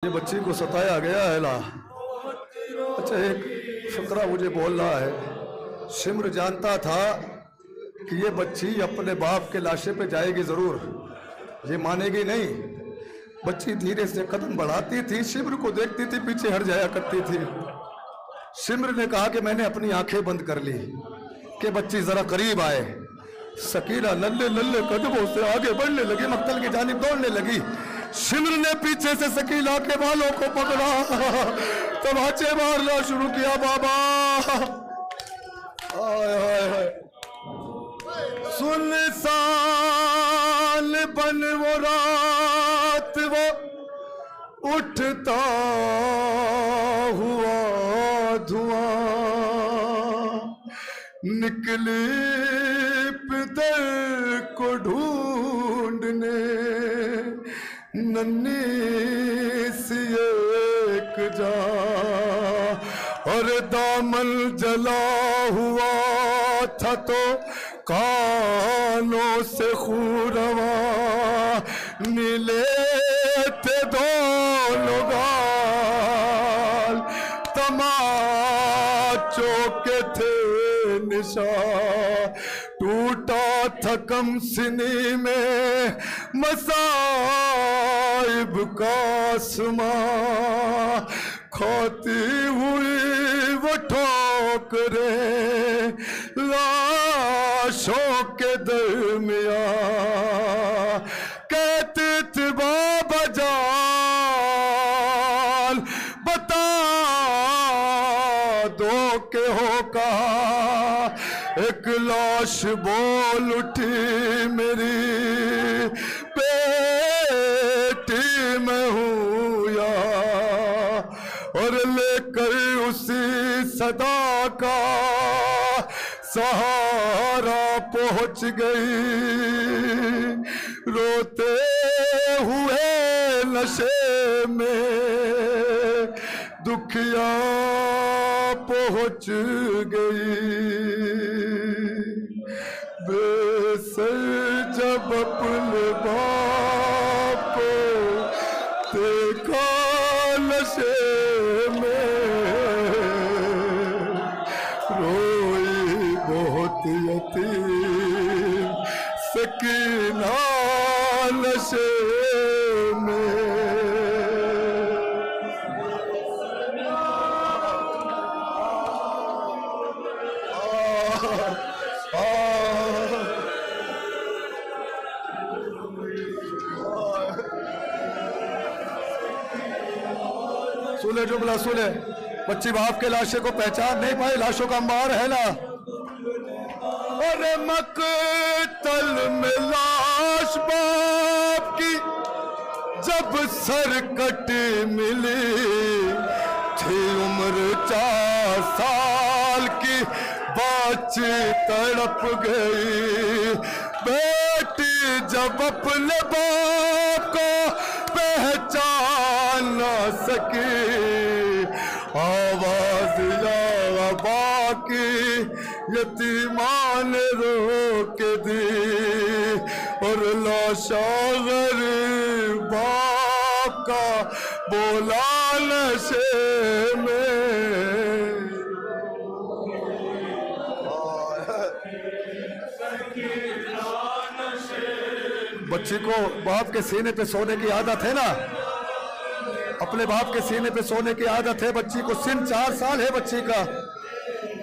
कि बच्ची को सताया गया है ला। अच्छा, एक फकरा मुझे बोल रहा है। सिमर जानता था कि ये बच्ची अपने बाप के लाशे पे जाएगी जरूर, ये मानेगी नहीं। बच्ची धीरे से कदम बढ़ाती थी, सिमर को देखती थी, पीछे हट जाया करती थी। सिमर ने कहा कि मैंने अपनी आंखें बंद कर ली कि बच्ची जरा करीब आए। सकीना नल्ले नल्ले कदमों से आगे बढ़ने लगी, मक्तल की जानिब दौड़ने लगी। सिमर ने पीछे से सकीना के बालों को पकड़ा, तमाचे मारना शुरू किया। बाबा आय हाय हाय, सुनसान बन वो रात, वो उठता हुआ धुआं, निकली पितर को ढूंढने नन्ही सी एक जा, और दामन जला हुआ था तो कानों से खूरवा, नीले थे दोनों गाल, तमाचों के थे निशान, टूटा था कम सिनी में मसाइब का आसमां, खोती हुई वो ठोकरे लाशों के दरमियां, कहते थे बाबा जान बता दो के हो कहा। एक लाश बोल उठी मेरी बेटी मैं हूँ या, और लेकर उसी सदा का सहारा पहुंच गई, रोते हुए नशे में दुखिया पहुंच गई। बेसर जब अपने बाप देखा नशे में, रोई बहुत यतीम सकीना नशे में। सुने जुमला सुने, बच्ची बाप के लाशे को पहचान नहीं पाई, लाशों का अंबार है ना। अरे मकतल में लाश बाप की जब सरकटी मिली थी, उम्र 4 साल की बच्ची तड़प गई। बेटी जब अपने बाप को पहचान न सकी, आवाज या बाकी यतीमान रो के दी, और लाशा गरीब बाप का बोला नशे में। बच्ची को बाप के सीने पे सोने की आदत है ना, अपने बाप के सीने पे सोने की आदत है। बच्ची को सिन 4 साल है बच्ची का।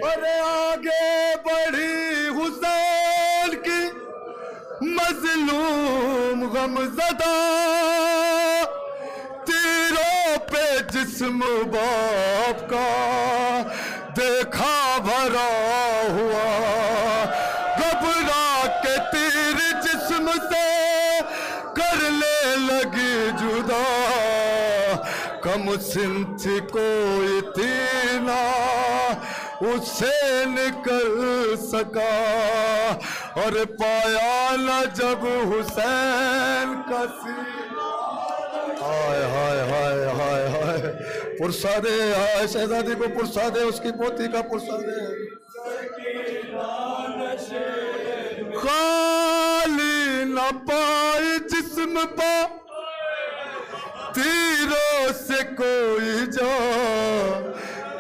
अरे आगे बढ़ी हुसैन की मजलूम गमज़दा, तीरों पे जिस्म बाप का देखा भरा हुआ, घबरा के तीर जिस्म से करने लगी जुदा, कम सिंथ कोई थी ना उससे निकल सका, और पाया न जब हुसैन का सीना। हाय हाय हाय हाय हाय, पुरसा दे हाय शहजादी को, पुरसा दे उसकी पोती का पुरसा दे। खाली न पाए जिस्म पा तीरों से कोई जा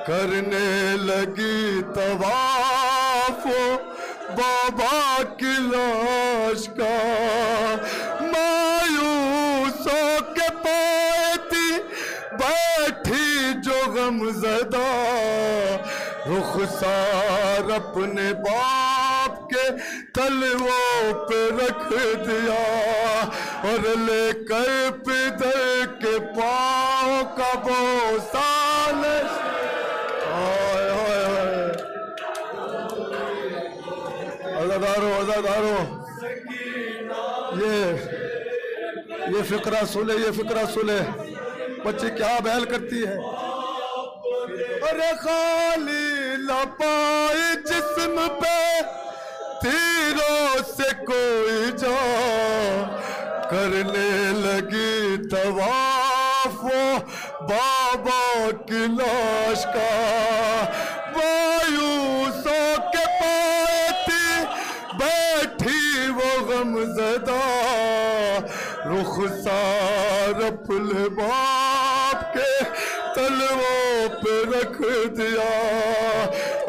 करने लगी तवाफ बाबा की लाश का। मायूसों के पाती बैठी जो गमज़दा रुखसार अपने बाप के तलवों पे रख दिया और लेकर पिदर के पाँव का बोसा अज़ादारो ये फिक्रा सुने, ये फिक्रा सुने। बच्ची क्या बयान करती है। अरे खाली लपाए जिस्म पे तीरों से कोई जा करने लगी तवाफ बाबा की लाश का। मायूसों के पाती बैठी वो गमज़दा रुखसार अपने बाप के तलवों पे रख दिया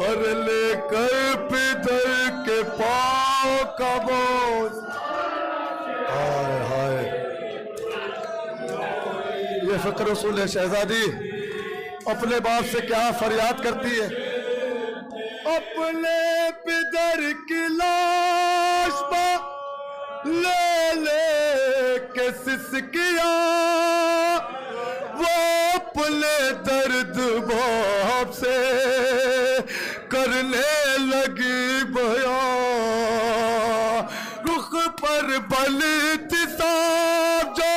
और लेकर पितर के पाँव का बोझ। हाय हाय ये फिक्र रसूल है। शहजादी अपने बाप से क्या फरियाद करती है। अपने पितर की लाश पर ले ले के सिसकिया वो अपने दर्द बाप से करने लगी बयां। रुख पर बलती सांप जो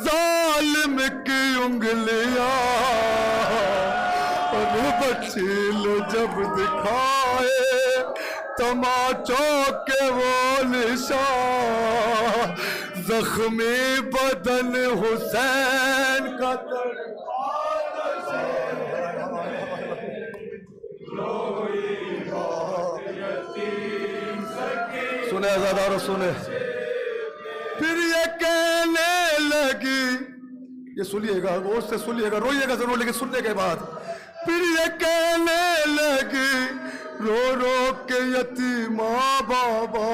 जालिम की उंगलियां और बचील जब दिखाए तमाचों के वो निशान जख्मी बदन हुसैन का सुने आजादारों सुने। फिर ये कहने लगी, ये सुनिएगा, गौर से सुनिएगा, रोइएगा जरूर लेकिन सुनने के बाद। फिर ये कहने लगी रो रो के यतीमा बाबा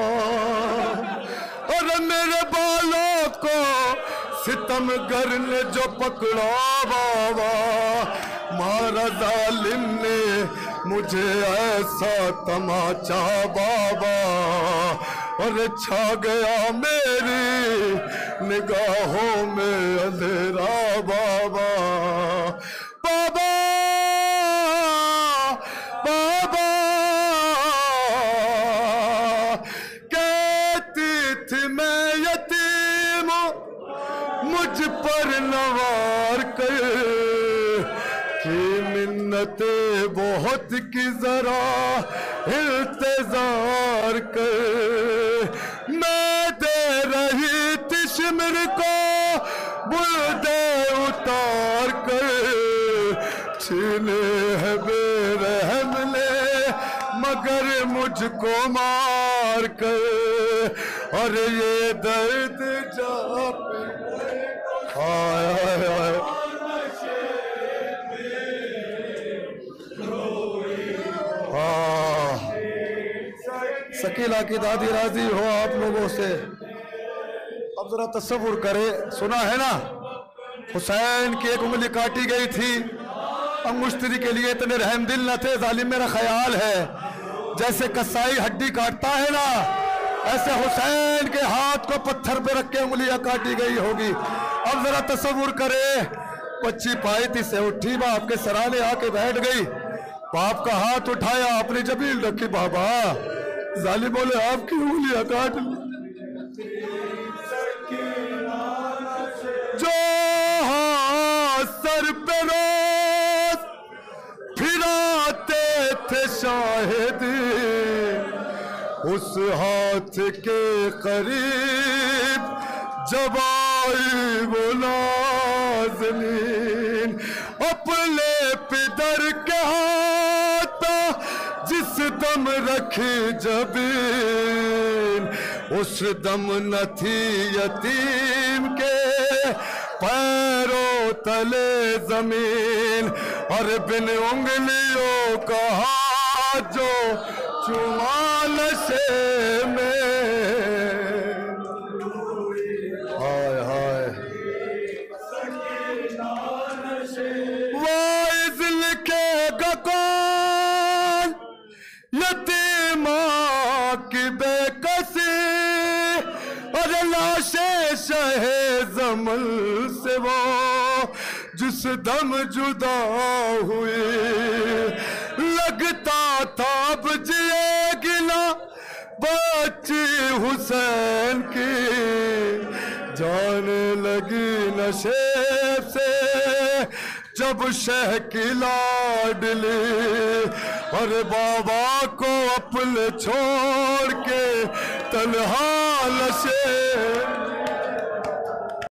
और मेरे बालों को सितमगर ने जो पकड़ा बाबा मारा जालिम ने मुझे ऐसा तमाचा बाबा और छा गया मेरी निगाहों में अंधेरा बाबा। बाबा बाबा कहती थी मैं यतीम मुझ पर नवार कर की मिन्नते बहुत की जरा इल्तिजार कर। मैं दे रही थी शिमर को बुलदे उतार कर छीने है बेरहम ने मगर मुझको मार कर और ये दर्द जा हाय हाय हाय शकीला की दादी राजी हो आप लोगों से। अब जरा तस्वुर करे, सुना है ना हुसैन की एक उंगली काटी गई थी। अंगुश्तरी के लिए इतने रहम दिल न थे जालिम। मेरा ख्याल है जैसे कसाई हड्डी काटता है ना ऐसे हुसैन के हाथ को पत्थर पे रख के उंगलियां काटी गई होगी। अब जरा तस्वुर करे, बच्ची पायती से उठी बाप के सराने आके बैठ गई। बाप का हाथ उठाया अपनी जबील रखी। बाबा जालिम बोले आपकी उंगलियां काट ली। जो सर पे रोज फिराते थे शाहिदी उस हाथ के करीब जब आई वो नाज़नीन अपने पितर के हाथ जिस दम रखी जबीन उस दम न थी यतीम के पैरों तले जमीन और बिन उंगलियों का हाथ जो चुमा नशे में। हाय हाय वाइज लिखेगा कौन यतीमा की बेकसी और लाशे शहे जमल से वो जिस दम जुदा हुई। लगता था अब जिएगी ना बच्ची हुसैन की, जाने लगी नशे से जब शह की लाडली और बाबा को अपने छोड़ के तन्हा नशे